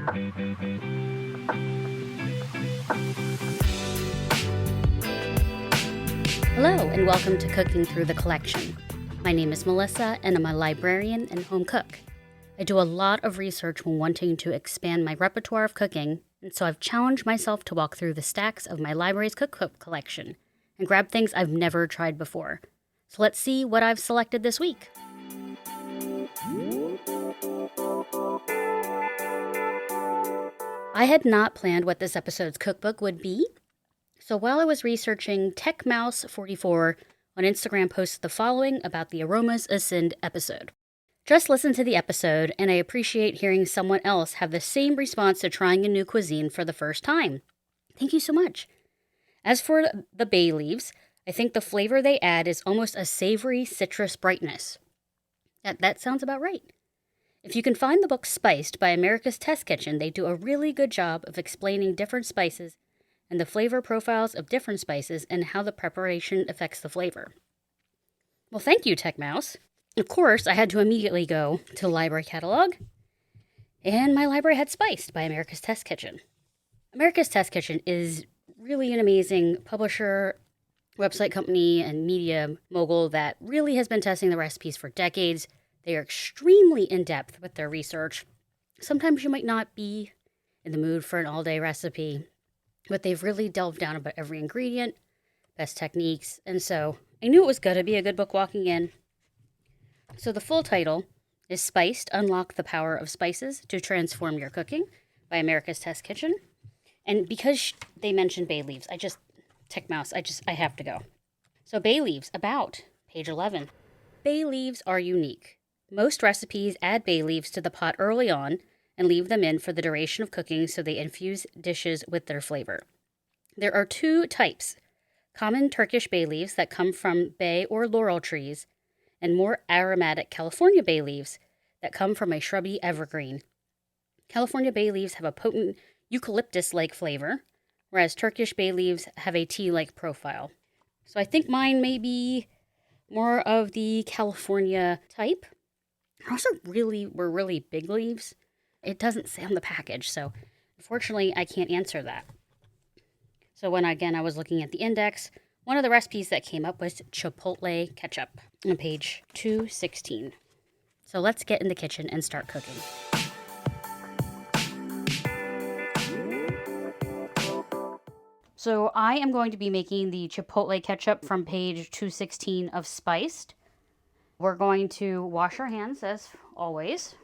Hello, and welcome to Cooking Through the Collection. My name is Melissa, and I'm a librarian and home cook. I do a lot of research when wanting to expand my repertoire of cooking, and so I've challenged myself to walk through the stacks of my library's cookbook collection and grab things I've never tried before. So let's see what I've selected this week. I had not planned what this episode's cookbook would be, so while I was researching, TechMouse44 on Instagram posted the following about the Aromas Ascend episode. Just listen to the episode, and I appreciate hearing someone else have the same response to trying a new cuisine for the first time. Thank you so much. As for the bay leaves, I think the flavor they add is almost a savory citrus brightness. That sounds about right. If you can find the book Spiced by America's Test Kitchen, they do a really good job of explaining different spices and the flavor profiles of different spices and how the preparation affects the flavor. Well, thank you, TechMouse. Of course, I had to immediately go to the library catalog, and my library had Spiced by America's Test Kitchen. America's Test Kitchen is really an amazing publisher, website company, and media mogul that really has been testing the recipes for decades. They are extremely in-depth with their research. Sometimes you might not be in the mood for an all-day recipe, but they've really delved down about every ingredient, best techniques, and so I knew it was going to be a good book walking in. So the full title is Spiced: Unlock the Power of Spices to Transform Your Cooking by America's Test Kitchen. And because they mentioned bay leaves, I have to go. So bay leaves, about page 11. Bay leaves are unique. Most recipes add bay leaves to the pot early on and leave them in for the duration of cooking so they infuse dishes with their flavor. There are two types: common Turkish bay leaves that come from bay or laurel trees, and more aromatic California bay leaves that come from a shrubby evergreen. California bay leaves have a potent eucalyptus-like flavor, whereas Turkish bay leaves have a tea-like profile. So I think mine may be more of the California type. Also were really big leaves. It doesn't say on the package, so unfortunately I can't answer that. So when I was looking at the index, one of the recipes that came up was chipotle ketchup on page 216. So let's get in the kitchen and start cooking. So I am going to be making the chipotle ketchup from page 216 of Spiced. We're going to wash our hands as always.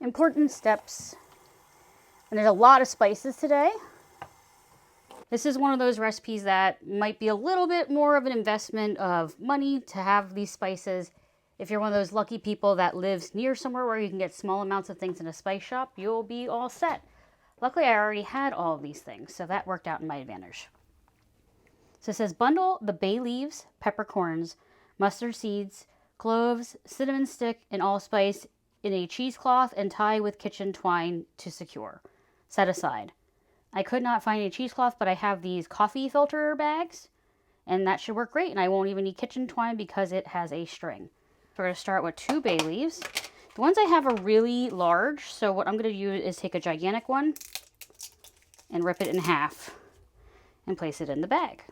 Important steps. And there's a lot of spices today. This is one of those recipes that might be a little bit more of an investment of money to have these spices. If you're one of those lucky people that lives near somewhere where you can get small amounts of things in a spice shop, you'll be all set. Luckily, I already had all of these things, so that worked out in my advantage. So it says, bundle the bay leaves, peppercorns, mustard seeds, cloves, cinnamon stick, and allspice in a cheesecloth and tie with kitchen twine to secure. Set aside. I could not find a cheesecloth, but I have these coffee filter bags, and that should work great, and I won't even need kitchen twine because it has a string. So we're going to start with 2 bay leaves. The ones I have are really large, so what I'm going to do is take a gigantic one and rip it in half and place it in the bag.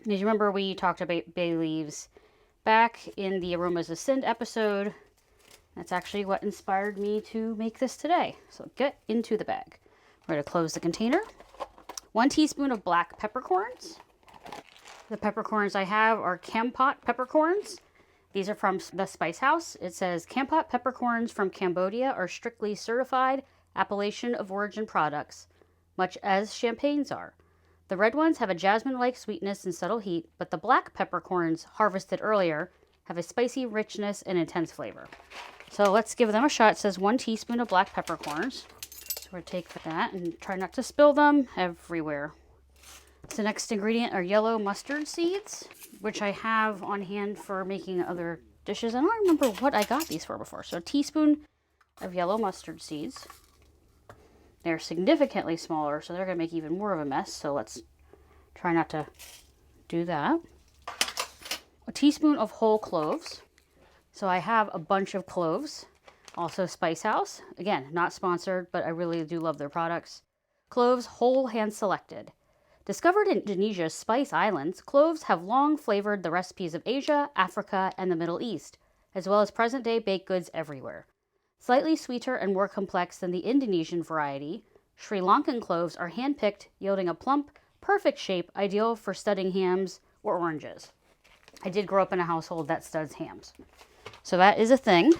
As you remember, we talked about bay leaves back in the Aromas Ascend episode. That's actually what inspired me to make this today. So get into the bag. We're going to close the container. 1 teaspoon of black peppercorns. The peppercorns I have are Kampot peppercorns. These are from the Spice House. It says Kampot peppercorns from Cambodia are strictly certified appellation of origin products, much as champagnes are. The red ones have a jasmine-like sweetness and subtle heat, but the black peppercorns harvested earlier have a spicy richness and intense flavor. So let's give them a shot. It says 1 teaspoon of black peppercorns. So we're going to take that and try not to spill them everywhere. So the next ingredient are yellow mustard seeds, which I have on hand for making other dishes. I don't remember what I got these for before. So a teaspoon of yellow mustard seeds. They're significantly smaller, so they're going to make even more of a mess. So let's try not to do that. A teaspoon of whole cloves. So I have a bunch of cloves. Also Spice House. Again, not sponsored, but I really do love their products. Cloves, whole hand selected. Discovered in Indonesia's Spice Islands, cloves have long flavored the recipes of Asia, Africa, and the Middle East, as well as present-day baked goods everywhere. Slightly sweeter and more complex than the Indonesian variety, Sri Lankan cloves are hand-picked, yielding a plump, perfect shape ideal for studding hams or oranges. I did grow up in a household that studs hams. So that is a thing.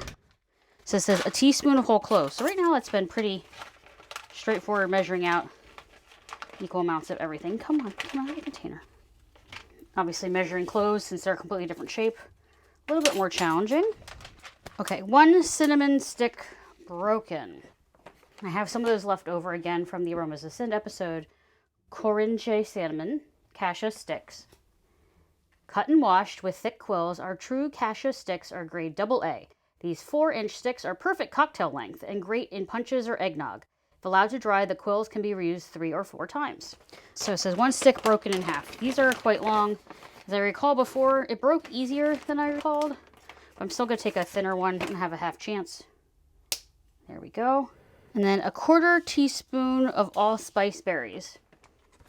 So it says a teaspoon of whole cloves. So right now it's been pretty straightforward measuring out equal amounts of everything. Come on out of the container. Obviously measuring cloves, since they're a completely different shape, a little bit more challenging. Okay, 1 cinnamon stick broken. I have some of those left over again from the Aromas Ascend episode. Korinche cinnamon, cassia sticks. Cut and washed with thick quills, our true cassia sticks are grade AA. These 4-inch sticks are perfect cocktail length and great in punches or eggnog. If allowed to dry, the quills can be reused 3 or 4 times. So it says 1 stick broken in half. These are quite long. As I recall before, it broke easier than I recalled. I'm still going to take a thinner one and have a half chance. There we go. And then a 1/4 teaspoon of allspice berries.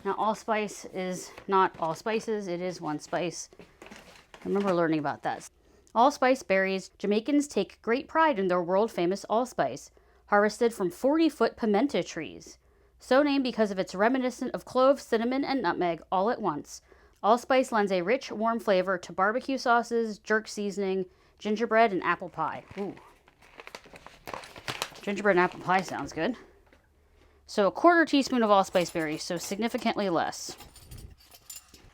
Now, allspice is not all spices. It is one spice. I remember learning about that. Allspice berries. Jamaicans take great pride in their world-famous allspice, harvested from 40-foot pimenta trees. So named because of its reminiscent of clove, cinnamon, and nutmeg all at once. Allspice lends a rich, warm flavor to barbecue sauces, jerk seasoning, gingerbread, and apple pie. Ooh. Gingerbread and apple pie sounds good. So a 1/4 teaspoon of allspice berries, so significantly less.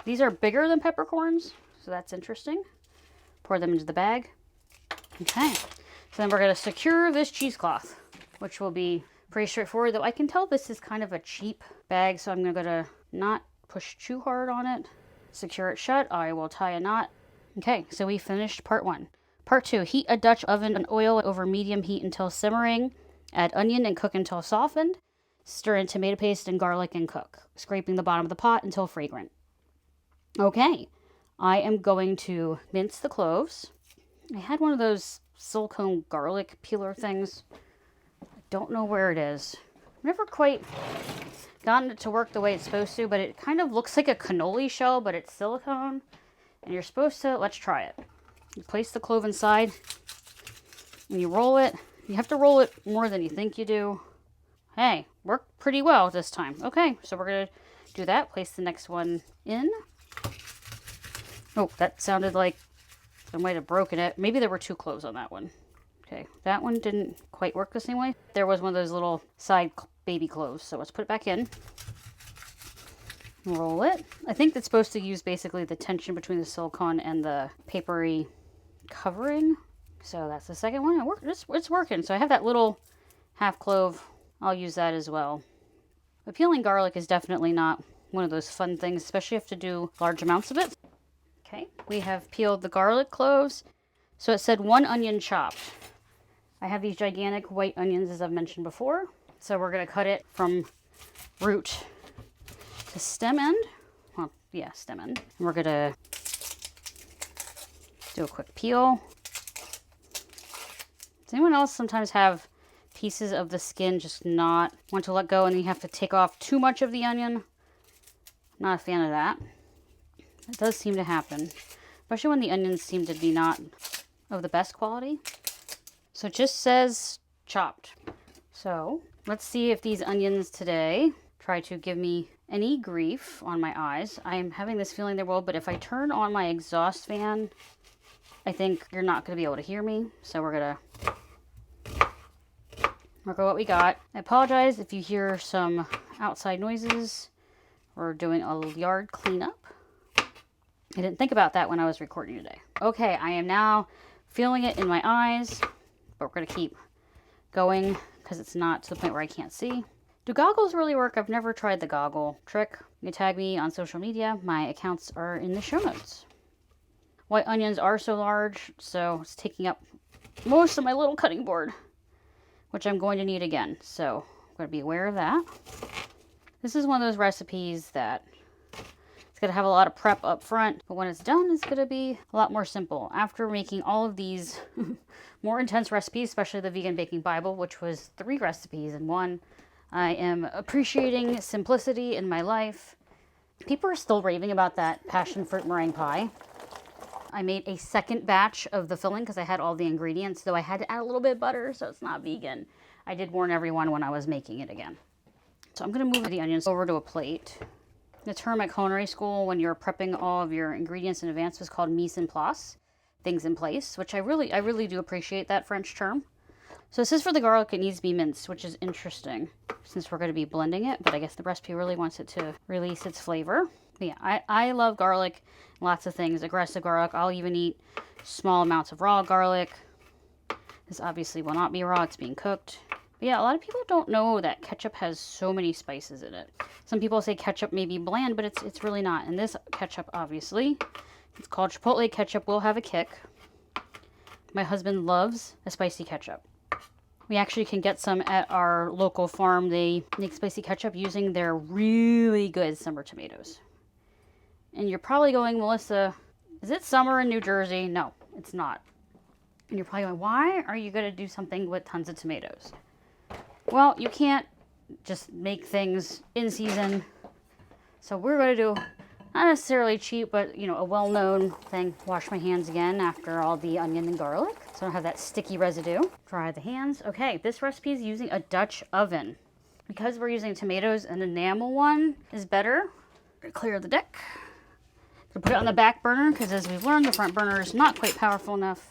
These are bigger than peppercorns, so that's interesting. Pour them into the bag. Okay. So then we're going to secure this cheesecloth, which will be pretty straightforward, though I can tell this is kind of a cheap bag, so I'm going to not push too hard on it. Secure it shut. I will tie a knot. Okay, so we finished part 1. Part 2, heat a Dutch oven and oil over medium heat until simmering. Add onion and cook until softened. Stir in tomato paste and garlic and cook, scraping the bottom of the pot until fragrant. Okay, I am going to mince the cloves. I had one of those silicone garlic peeler things. I don't know where it is. I've never quite gotten it to work the way it's supposed to, but it kind of looks like a cannoli shell, but it's silicone. And you're supposed to, let's try it. You place the clove inside and you roll it. You have to roll it more than you think you do. Hey, worked pretty well this time. Okay, so we're going to do that. Place the next one in. Oh, that sounded like I might have broken it. Maybe there were 2 cloves on that one. Okay, that one didn't quite work the same way. There was one of those little side baby cloves. So let's put it back in. Roll it. I think that's supposed to use basically the tension between the silicone and the papery covering. So that's the second one. It's working. So I have that little half clove. I'll use that as well. But peeling garlic is definitely not one of those fun things, especially if you have to do large amounts of it. Okay, we have peeled the garlic cloves. So it said 1 onion chopped. I have these gigantic white onions, as I've mentioned before. So we're going to cut it from root to stem end. Well, yeah, stem end. And we're going to do a quick peel. Does anyone else sometimes have pieces of the skin just not want to let go and you have to take off too much of the onion? Not a fan of that. It does seem to happen, especially when the onions seem to be not of the best quality. So it just says chopped. So let's see if these onions today try to give me any grief on my eyes. I am having this feeling they will, but if I turn on my exhaust fan, I think you're not going to be able to hear me. So we're going to work with what we got. I apologize if you hear some outside noises. We're doing a yard cleanup. I didn't think about that when I was recording today. Okay, I am now feeling it in my eyes, but we're going to keep going because it's not to the point where I can't see. Do goggles really work? I've never tried the goggle trick. You can tag me on social media. My accounts are in the show notes. White onions are so large, so it's taking up most of my little cutting board, which I'm going to need again. So I'm going to be aware of that. This is one of those recipes that it's going to have a lot of prep up front, but when it's done, it's going to be a lot more simple. After making all of these more intense recipes, especially the Vegan Baking Bible, which was 3 recipes in one, I am appreciating simplicity in my life. People are still raving about that passion fruit meringue pie. I made a second batch of the filling because I had all the ingredients, though I had to add a little bit of butter, so it's not vegan. I did warn everyone when I was making it again. So I'm going to move the onions over to a plate. The term at culinary school when you're prepping all of your ingredients in advance was called mise en place, things in place, which I really do appreciate that French term. So this is for the garlic. It needs to be minced, which is interesting since we're going to be blending it, but I guess the recipe really wants it to release its flavor. But yeah, I love garlic, lots of things, aggressive garlic. I'll even eat small amounts of raw garlic. This obviously will not be raw, it's being cooked. But yeah, a lot of people don't know that ketchup has so many spices in it. Some people say ketchup may be bland, but it's really not. And this ketchup, obviously, it's called Chipotle ketchup, will have a kick. My husband loves a spicy ketchup. We actually can get some at our local farm. They make spicy ketchup using their really good summer tomatoes. And you're probably going, Melissa, is it summer in New Jersey? No, it's not. And you're probably going, why are you going to do something with tons of tomatoes? Well, you can't just make things in season. So we're going to do, not necessarily cheap, but, you know, a well-known thing. Wash my hands again after all the onion and garlic, so I don't have that sticky residue. Dry the hands. Okay, this recipe is using a Dutch oven. Because we're using tomatoes, an enamel one is better. Clear the deck. Put it on the back burner, because as we've learned, the front burner is not quite powerful enough.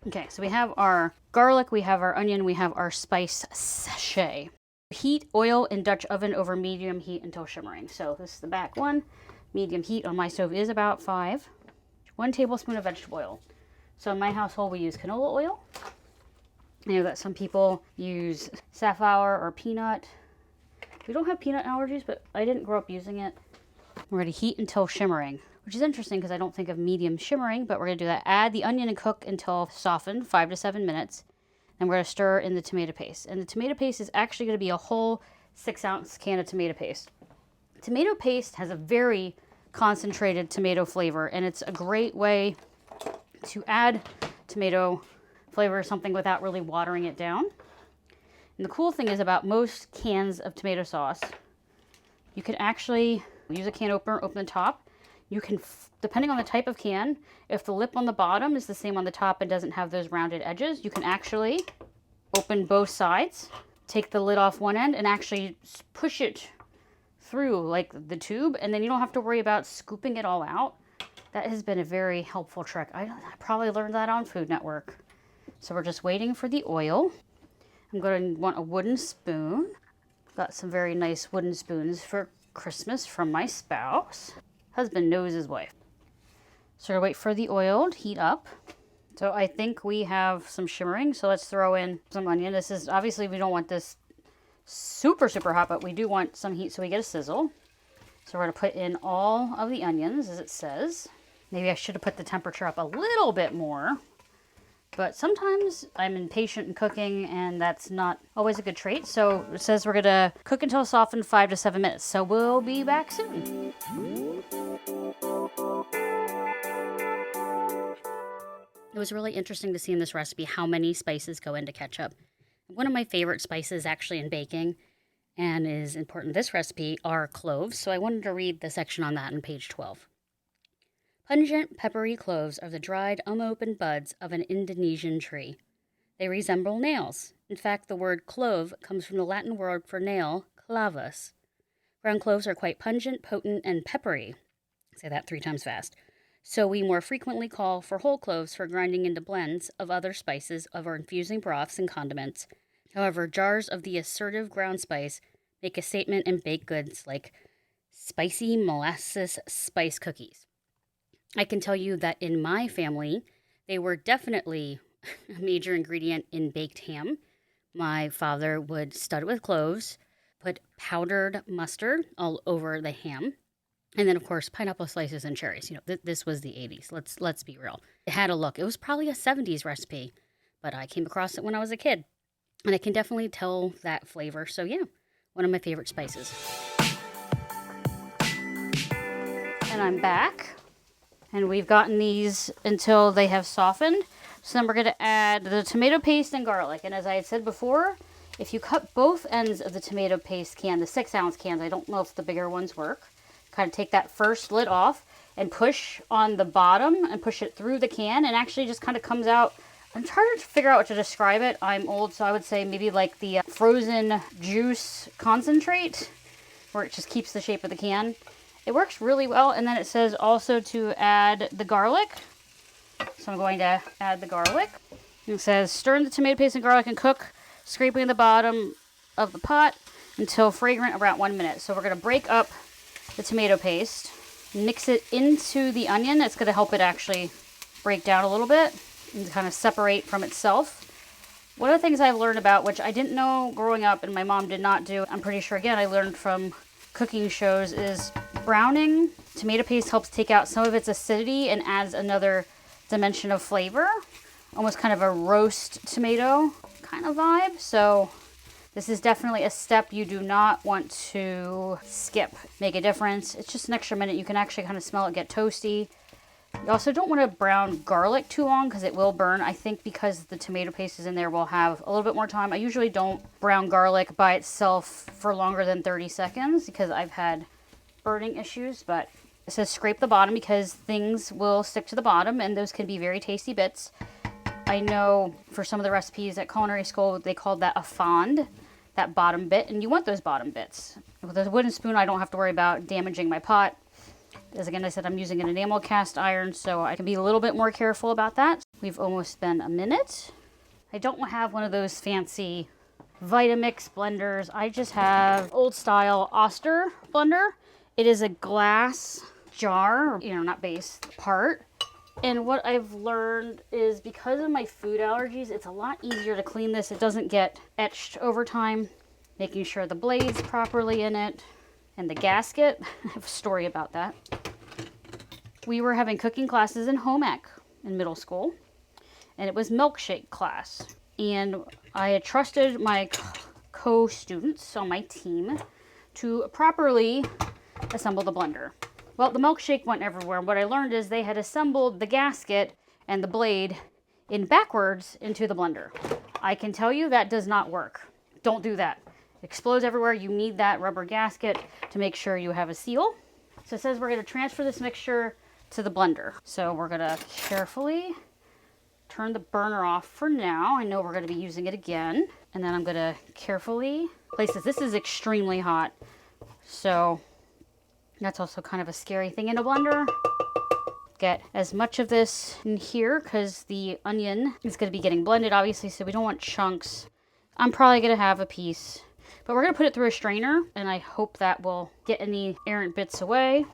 Okay, so we have our garlic, we have our onion, we have our spice sachet. Heat oil in Dutch oven over medium heat until shimmering. So this is the back one. Medium heat on my stove is about 5. 1 tablespoon of vegetable oil. So in my household, we use canola oil. I know that some people use safflower or peanut. We don't have peanut allergies, but I didn't grow up using it. We're going to heat until shimmering, which is interesting because I don't think of medium shimmering, but we're going to do that. Add the onion and cook until softened, 5 to 7 minutes. Then we're going to stir in the tomato paste. And the tomato paste is actually going to be a whole 6-ounce can of tomato paste. Tomato paste has a very concentrated tomato flavor, and it's a great way to add tomato flavor to something without really watering it down. And the cool thing is about most cans of tomato sauce, you can actually use a can opener, open the top. You can, depending on the type of can, if the lip on the bottom is the same on the top and doesn't have those rounded edges, you can actually open both sides, take the lid off one end, and actually push it through like the tube, and then you don't have to worry about scooping it all out. That has been a very helpful trick. I probably learned that on Food Network. So we're just waiting for the oil. I'm going to want a wooden spoon. Got some very nice wooden spoons for Christmas from my spouse. Husband knows his wife. So we're going to wait for the oil to heat up. So I think we have some shimmering. So let's throw in some onion. This is, obviously we don't want this super hot, but we do want some heat so we get a sizzle. So we're going to put in all of the onions as it says. Maybe I should have put the temperature up a little bit more, but sometimes I'm impatient in cooking and that's not always a good trait. So it says we're going to cook until softened 5 to 7 minutes. So we'll be back soon. It was really interesting to see in this recipe how many spices go into ketchup. One of my favorite spices actually in baking and is important in this recipe are cloves. So I wanted to read the section on that on page 12. Pungent, peppery cloves are the dried, unopened buds of an Indonesian tree. They resemble nails. In fact, the word clove comes from the Latin word for nail, clavus. Ground cloves are quite pungent, potent, and peppery. Say that 3 times fast. So we more frequently call for whole cloves for grinding into blends of other spices of our infusing broths and condiments. However, jars of the assertive ground spice make a statement in baked goods like spicy molasses spice cookies. I can tell you that in my family, they were definitely a major ingredient in baked ham. My father would stud it with cloves, put powdered mustard all over the ham, and then, of course, pineapple slices and cherries. You know, this was the 80s. Let's be real. It had a look. It was probably a 70s recipe, but I came across it when I was a kid, and I can definitely tell that flavor. So, yeah, one of my favorite spices. And I'm back. And we've gotten these until they have softened. So then we're going to add the tomato paste and garlic. And as I had said before, if you cut both ends of the tomato paste can, the 6-ounce cans, I don't know if the bigger ones work, kind of take that first lid off and push on the bottom and push it through the can, and actually just kind of comes out. I'm trying to figure out what to describe it. I'm old, so I would say maybe like the frozen juice concentrate, where it just keeps the shape of the can. It works really well. And then it says also to add the garlic. So I'm going to add the garlic. It says stir in the tomato paste and garlic and cook, scraping the bottom of the pot until fragrant, around 1 minute. So we're going to break up the tomato paste, mix it into the onion. It's going to help it actually break down a little bit and kind of separate from itself. One of the things I've learned about, which I didn't know growing up and my mom did not do, I'm pretty sure, again, I learned from cooking shows, is browning tomato paste helps take out some of its acidity and adds another dimension of flavor, almost kind of a roast tomato kind of vibe. So this is definitely a step you do not want to skip. Make a difference. It's just an extra minute. You can actually kind of smell it get toasty. You also don't want to brown garlic too long because it will burn. I think because the tomato paste is in there, we'll have a little bit more time. I usually don't brown garlic by itself for longer than 30 seconds because I've had burning issues, but it says scrape the bottom because things will stick to the bottom and those can be very tasty bits. I know for some of the recipes at culinary school, they called that a fond, that bottom bit, and you want those bottom bits. With a wooden spoon, I don't have to worry about damaging my pot. As again, I said, I'm using an enamel cast iron, so I can be a little bit more careful about that. We've almost been a minute. I don't have one of those fancy Vitamix blenders. I just have old style Oster blender. It is a glass jar, not base, part. And what I've learned is because of my food allergies, it's a lot easier to clean this. It doesn't get etched over time. Making sure the blade's properly in it. And the gasket, I have a story about that. We were having cooking classes in home ec in middle school. And it was milkshake class. And I had trusted my co-students on my team to properly assemble the blender. Well, the milkshake went everywhere. What I learned is they had assembled the gasket and the blade in backwards into the blender. I can tell you that does not work. Don't do that. It explodes everywhere. You need that rubber gasket to make sure you have a seal. So it says we're going to transfer this mixture to the blender. So we're going to carefully turn the burner off for now. I know we're going to be using it again. And then I'm going to carefully place this. This is extremely hot. So that's also kind of a scary thing in a blender. Get as much of this in here because the onion is going to be getting blended, obviously, so we don't want chunks. I'm probably going to have a piece, but we're going to put it through a strainer, and I hope that will get any errant bits away.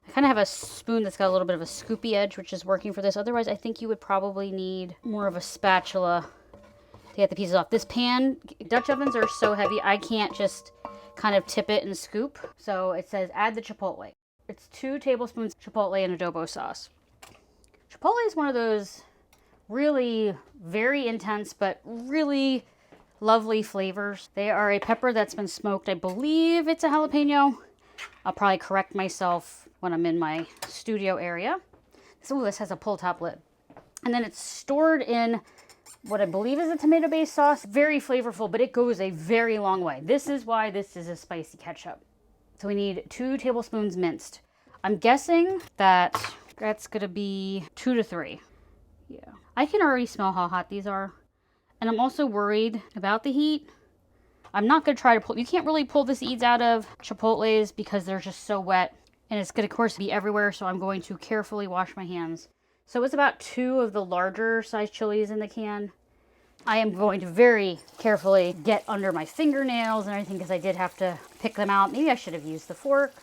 I kind of have a spoon that's got a little bit of a scoopy edge, which is working for this. Otherwise, I think you would probably need more of a spatula to get the pieces off. This pan, Dutch ovens are so heavy, I can't just kind of tip it and scoop. So it says add the chipotle. It's 2 tablespoons chipotle and adobo sauce. Chipotle is one of those really very intense but really lovely flavors. They are a pepper that's been smoked. I believe it's a jalapeno. I'll probably correct myself when I'm in my studio area. So this has a pull top lid. And then it's stored in what I believe is a tomato-based sauce. Very flavorful, but it goes a very long way. This is why this is a spicy ketchup. So we need 2 tablespoons minced. I'm guessing that that's going to be 2 to 3. Yeah. I can already smell how hot these are. And I'm also worried about the heat. I'm not going to try to pull. You can't really pull the seeds out of chipotles because they're just so wet. And it's going to, of course, be everywhere. So I'm going to carefully wash my hands. So it's about 2 of the larger size chilies in the can. I am going to very carefully get under my fingernails and everything because I did have to pick them out. Maybe I should have used the fork.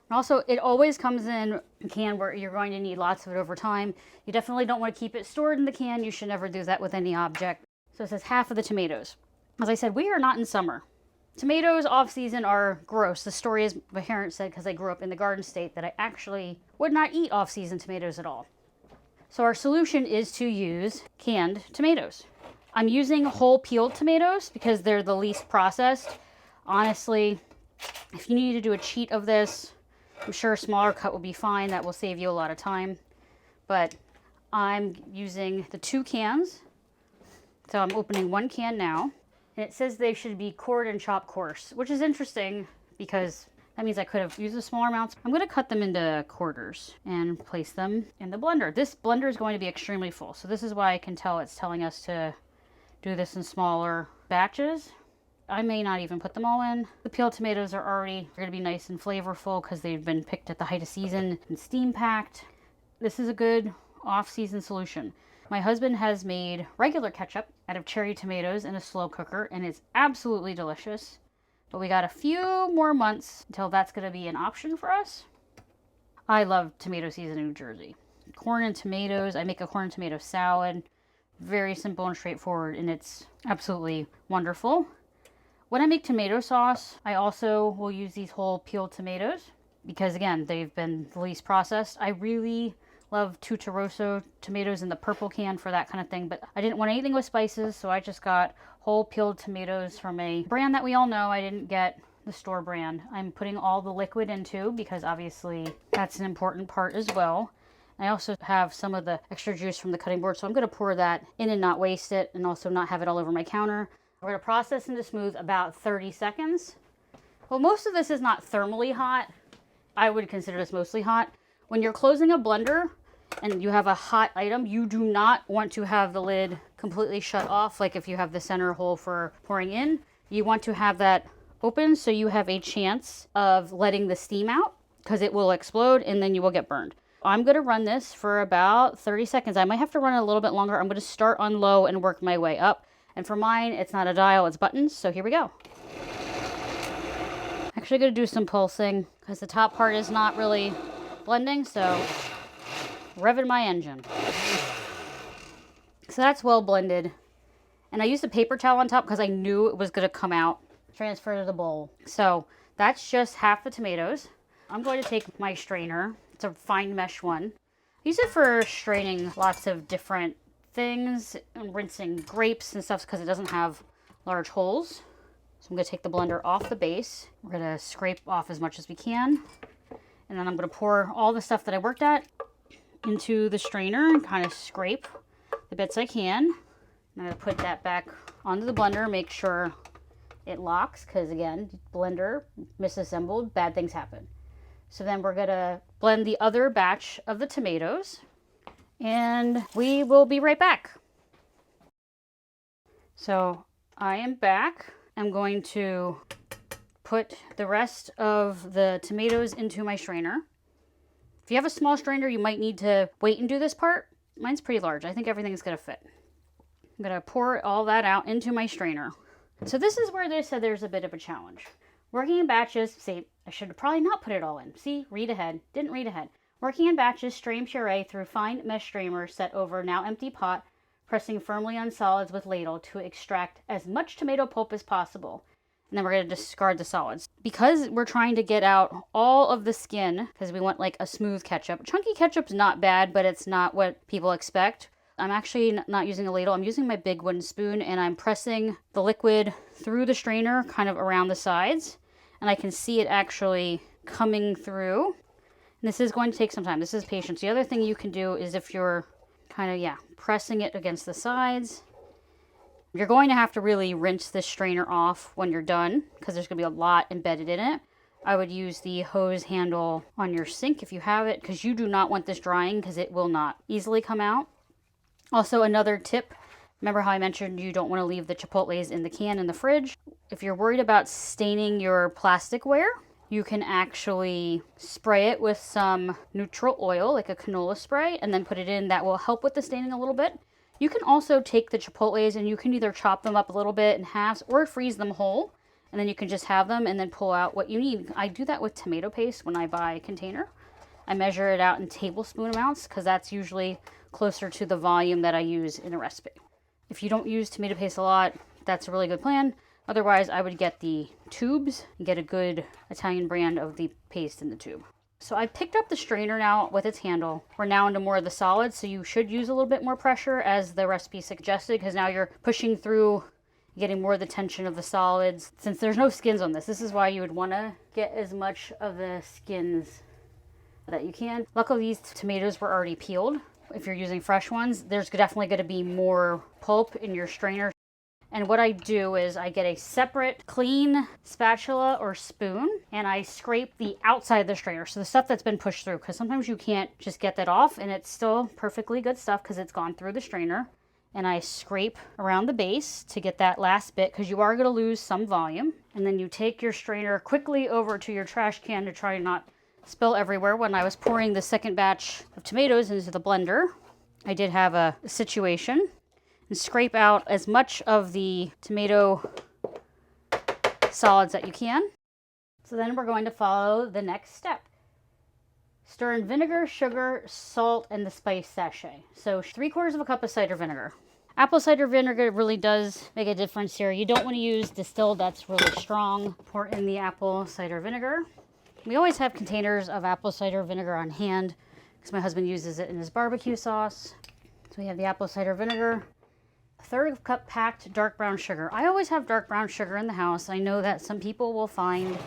And also, it always comes in a can where you're going to need lots of it over time. You definitely don't want to keep it stored in the can. You should never do that with any object. So it says half of the tomatoes. As I said, we are not in summer. Tomatoes off season are gross. The story is my parents said because I grew up in the Garden State that I actually would not eat off season tomatoes at all. So our solution is to use canned tomatoes. I'm using whole peeled tomatoes because they're the least processed. Honestly, if you need to do a cheat of this, I'm sure a smaller cut will be fine. That will save you a lot of time. But I'm using the 2 cans. So I'm opening 1 can now. And it says they should be cored and chopped coarse, which is interesting because that means I could have used the smaller amounts. I'm going to cut them into quarters and place them in the blender. This blender is going to be extremely full. So this is why I can tell it's telling us to do this in smaller batches. I may not even put them all in. The peeled tomatoes are already going to be nice and flavorful because they've been picked at the height of season and steam packed. This is a good off-season solution. My husband has made regular ketchup out of cherry tomatoes in a slow cooker, and it's absolutely delicious. But we got a few more months until that's going to be an option for us. I love tomato season in New Jersey. Corn and tomatoes. I make a corn and tomato salad. Very simple and straightforward, and it's absolutely wonderful. When I make tomato sauce, I also will use these whole peeled tomatoes because, again, they've been the least processed. I really love Tutti Rosso tomatoes in the purple can for that kind of thing, but I didn't want anything with spices, so I just got whole peeled tomatoes from a brand that we all know. I didn't get the store brand. I'm putting all the liquid into because obviously that's an important part as well. I also have some of the extra juice from the cutting board, so I'm going to pour that in and not waste it and also not have it all over my counter. We're going to process into smooth about 30 seconds. Well, most of this is not thermally hot. I would consider this mostly hot. When you're closing a blender and you have a hot item, you do not want to have the lid completely shut off. Like if you have the center hole for pouring in, you want to have that open so you have a chance of letting the steam out because it will explode and then you will get burned. I'm going to run this for about 30 seconds. I might have to run it a little bit longer. I'm going to start on low and work my way up. And for mine, it's not a dial, it's buttons. So here we go. Actually going to do some pulsing because the top part is not really blending. So revving my engine. So that's well blended. And I used a paper towel on top because I knew it was going to come out. Transfer to the bowl. So that's just half the tomatoes. I'm going to take my strainer. It's a fine mesh one. I use it for straining lots of different things and rinsing grapes and stuff because it doesn't have large holes. So I'm going to take the blender off the base. We're going to scrape off as much as we can. And then I'm going to pour all the stuff that I worked at into the strainer and kind of scrape the bits I can. I'm going to put that back onto the blender, make sure it locks because, again, blender misassembled, bad things happen. So then we're going to blend the other batch of the tomatoes and we will be right back. So I am back. I'm going to put the rest of the tomatoes into my strainer. If you have a small strainer, you might need to wait and do this part. Mine's pretty large. I think everything's going to fit. I'm going to pour all that out into my strainer. So this is where they said there's a bit of a challenge. Working in batches, see, I should have probably not put it all in. See, read ahead. Didn't read ahead. Working in batches, strain puree through fine mesh streamer set over now empty pot, pressing firmly on solids with ladle to extract as much tomato pulp as possible. And then we're going to discard the solids. Because we're trying to get out all of the skin, because we want like a smooth ketchup. Chunky ketchup's not bad, but it's not what people expect. I'm actually not using a ladle. I'm using my big wooden spoon and I'm pressing the liquid through the strainer kind of around the sides. And I can see it actually coming through. And this is going to take some time. This is patience. The other thing you can do is if you're kind of, pressing it against the sides, you're going to have to really rinse this strainer off when you're done because there's going to be a lot embedded in it. I would use the hose handle on your sink if you have it because you do not want this drying because it will not easily come out. Also, another tip, remember how I mentioned you don't want to leave the chipotles in the can in the fridge? If you're worried about staining your plasticware, you can actually spray it with some neutral oil, like a canola spray, and then put it in. That will help with the staining a little bit. You can also take the chipotles and you can either chop them up a little bit in halves or freeze them whole, and then you can just have them and then pull out what you need. I do that with tomato paste when I buy a container. I measure it out in tablespoon amounts because that's usually closer to the volume that I use in a recipe. If you don't use tomato paste a lot, that's a really good plan. Otherwise, I would get the tubes and get a good Italian brand of the paste in the tube. So I picked up the strainer now with its handle. We're now into more of the solids, so you should use a little bit more pressure as the recipe suggested because now you're pushing through, getting more of the tension of the solids. Since there's no skins on this, this is why you would want to get as much of the skins that you can. Luckily, these tomatoes were already peeled. If you're using fresh ones, there's definitely going to be more pulp in your strainer. And what I do is I get a separate clean spatula or spoon and I scrape the outside of the strainer. So the stuff that's been pushed through, because sometimes you can't just get that off and it's still perfectly good stuff because it's gone through the strainer. And I scrape around the base to get that last bit because you are going to lose some volume. And then you take your strainer quickly over to your trash can to try not spill everywhere. When I was pouring the second batch of tomatoes into the blender, I did have a situation. And scrape out as much of the tomato solids that you can. So then we're going to follow the next step. Stir in vinegar, sugar, salt, and the spice sachet. So 3/4 cup of cider vinegar. Apple cider vinegar really does make a difference here. You don't want to use distilled, that's really strong. Pour in the apple cider vinegar. We always have containers of apple cider vinegar on hand because my husband uses it in his barbecue sauce. So we have the apple cider vinegar. 1/3 cup packed dark brown sugar. I always have dark brown sugar in the house. I know that some people will find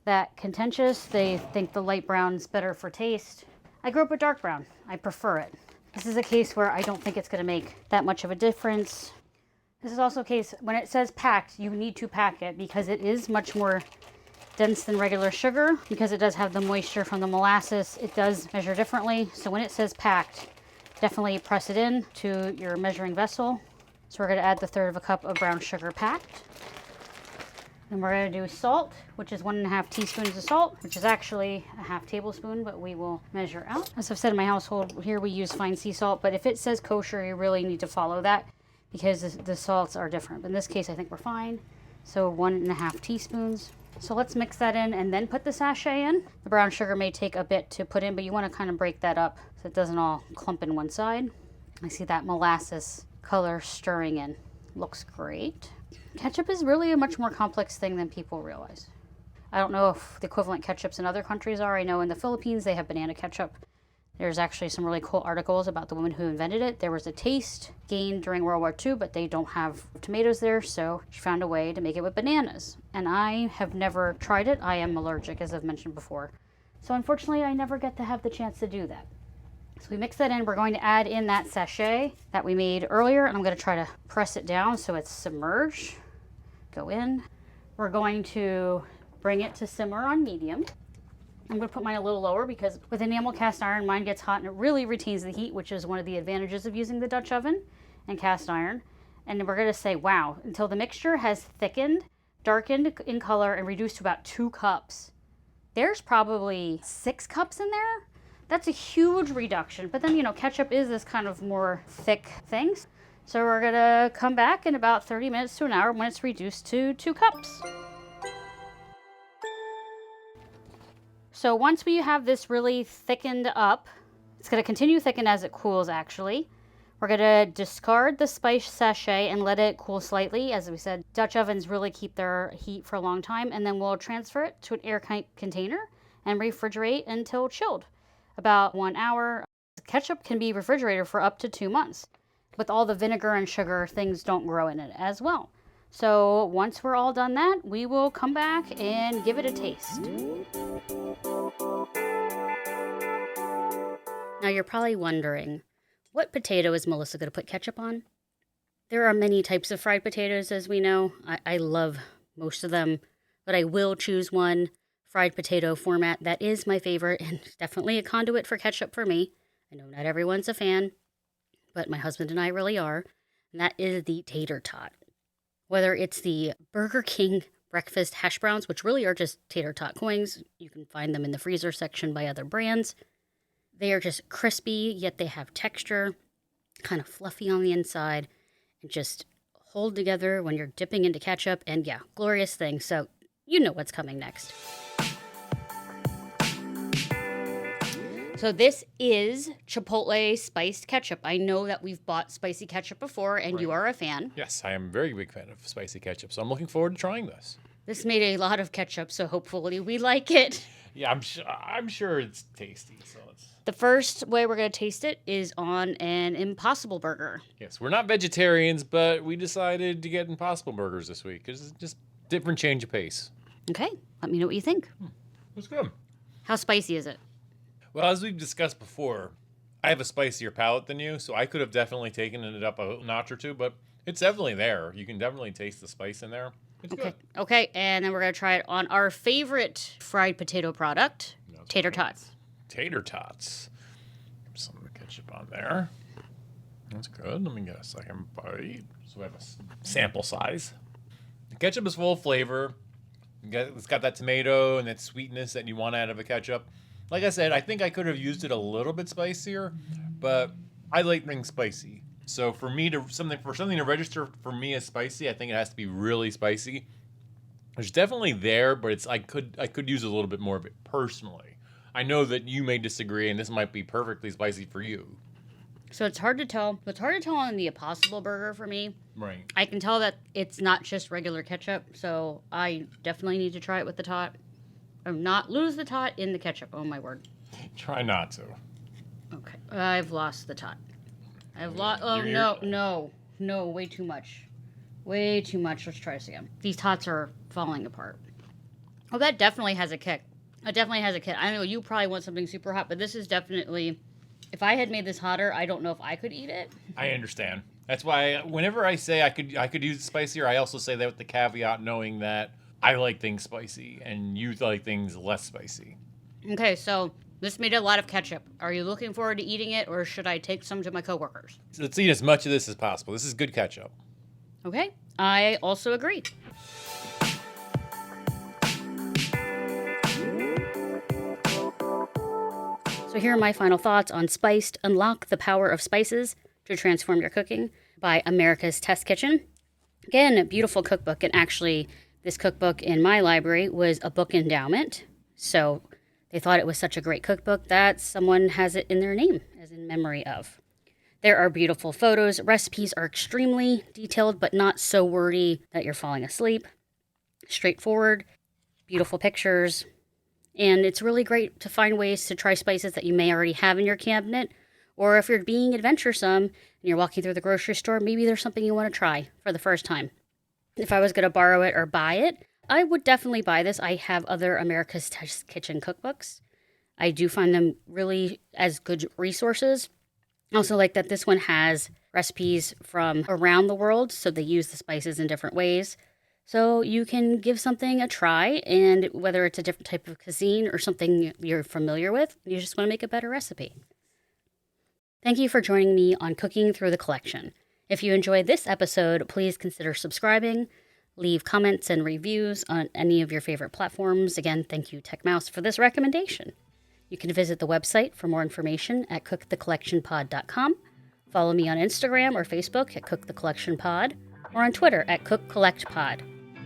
that contentious. They think the light brown's better for taste. I grew up with dark brown. I prefer it. This is a case where I don't think it's going to make that much of a difference. This is also a case when it says packed, you need to pack it because it is much more dense than regular sugar. Because it does have the moisture from the molasses, it does measure differently. So when it says packed, definitely press it in to your measuring vessel. So we're going to add the 1/3 cup of brown sugar packed. Then we're going to do salt, which is 1.5 teaspoons of salt, which is actually a 1/2 tablespoon, but we will measure out. As I've said in my household, here we use fine sea salt, but if it says kosher, you really need to follow that because the salts are different. But in this case, I think we're fine. So 1.5 teaspoons. So let's mix that in and then put the sachet in. The brown sugar may take a bit to put in, but you want to kind of break that up so it doesn't all clump in one side. I see that molasses color stirring in. Looks great. Ketchup is really a much more complex thing than people realize. I don't know if the equivalent ketchups in other countries are. I know in the Philippines they have banana ketchup. There's actually some really cool articles about the woman who invented it. There was a taste gained during World War II, but they don't have tomatoes there, so she found a way to make it with bananas. And I have never tried it. I am allergic, as I've mentioned before. So unfortunately, I never get to have the chance to do that. So we mix that in. We're going to add in that sachet that we made earlier, and I'm going to try to press it down so it's submerged. Go in. We're going to bring it to simmer on medium. I'm going to put mine a little lower because with enamel cast iron, mine gets hot and it really retains the heat, which is one of the advantages of using the Dutch oven and cast iron. And we're going to say, wow, until the mixture has thickened, darkened in color, and reduced to about 2 cups. There's probably 6 cups in there. That's a huge reduction. But then, you know, ketchup is this kind of more thick thing. So we're going to come back in about 30 minutes to an hour when it's reduced to 2 cups. So once we have this really thickened up, it's going to continue thicken as it cools actually. We're going to discard the spice sachet and let it cool slightly. As we said, Dutch ovens really keep their heat for a long time. And then we'll transfer it to an airtight container and refrigerate until chilled. About 1 hour. Ketchup can be refrigerated for up to 2 months. With all the vinegar and sugar, things don't grow in it as well. So once we're all done that, we will come back and give it a taste. Now you're probably wondering, what potato is Melissa going to put ketchup on? There are many types of fried potatoes, as we know. I love most of them, but I will choose one fried potato format that is my favorite and definitely a conduit for ketchup for me. I know not everyone's a fan, but my husband and I really are, and that is the tater tot. Whether it's the Burger King breakfast hash browns, which really are just tater tot coins, you can find them in the freezer section by other brands. They are just crispy, yet they have texture, kind of fluffy on the inside, and just hold together when you're dipping into ketchup, and yeah, glorious thing. So you know what's coming next. So this is Chipotle spiced ketchup. I know that we've bought spicy ketchup before, and right. You are a fan. Yes, I am a very big fan of spicy ketchup, so I'm looking forward to trying this. This made a lot of ketchup, so hopefully we like it. Yeah, I'm sure it's tasty. So the first way we're going to taste it is on an Impossible Burger. Yes, we're not vegetarians, but we decided to get Impossible Burgers this week because it's just different change of pace. Okay, let me know what you think. It's good. How spicy is it? Well, as we've discussed before, I have a spicier palate than you, so I could have definitely taken it up a notch or two, but it's definitely there. You can definitely taste the spice in there. It's Okay. good. Okay, and then we're going to try it on our favorite fried potato product, That's tater right. tots. Tater tots. Some ketchup on there. That's good. Let me get a second bite. So we have a sample size. The ketchup is full of flavor. It's got that tomato and that sweetness that you want out of a ketchup. Like I said, I think I could have used it a little bit spicier, but I like things spicy. So for something to register for me as spicy, I think it has to be really spicy. It's definitely there, but I could use a little bit more of it personally. I know that you may disagree, and this might be perfectly spicy for you. So it's hard to tell. It's hard to tell on the Impossible Burger for me. Right. I can tell that it's not just regular ketchup, so I definitely need to try it with the tot. Or not lose the tot in the ketchup. Oh my word. Try not to. Okay, I've lost the tot. I've lost. Oh no! Way too much. Way too much. Let's try this again. These tots are falling apart. Oh, that definitely has a kick. It definitely has a kick. I know you probably want something super hot, but this is definitely. If I had made this hotter, I don't know if I could eat it. I understand. That's why whenever I say I could use it spicier, I also say that with the caveat knowing that I like things spicy and you like things less spicy. Okay, so this made a lot of ketchup. Are you looking forward to eating it, or should I take some to my coworkers? So let's eat as much of this as possible. This is good ketchup. Okay, I also agree. So here are my final thoughts on Spiced: Unlock the Power of Spices to Transform Your Cooking by America's Test Kitchen. Again, a beautiful cookbook, and actually this cookbook in my library was a book endowment. So they thought it was such a great cookbook that someone has it in their name, as in memory of. There are beautiful photos. Recipes are extremely detailed, but not so wordy that you're falling asleep. Straightforward, beautiful pictures. And it's really great to find ways to try spices that you may already have in your cabinet. Or if you're being adventuresome and you're walking through the grocery store, maybe there's something you want to try for the first time. If I was going to borrow it or buy it, I would definitely buy this. I have other America's Test Kitchen cookbooks. I do find them really as good resources. I also like that this one has recipes from around the world, so they use the spices in different ways. So you can give something a try, and whether it's a different type of cuisine or something you're familiar with, you just want to make a better recipe. Thank you for joining me on Cooking Through the Collection. If you enjoyed this episode, please consider subscribing, leave comments and reviews on any of your favorite platforms. Again, thank you, TechMouse, for this recommendation. You can visit the website for more information at cookthecollectionpod.com. Follow me on Instagram or Facebook at cookthecollectionpod, or on Twitter at cookcollectpod.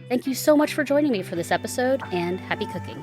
Thank you so much for joining me for this episode, and happy cooking.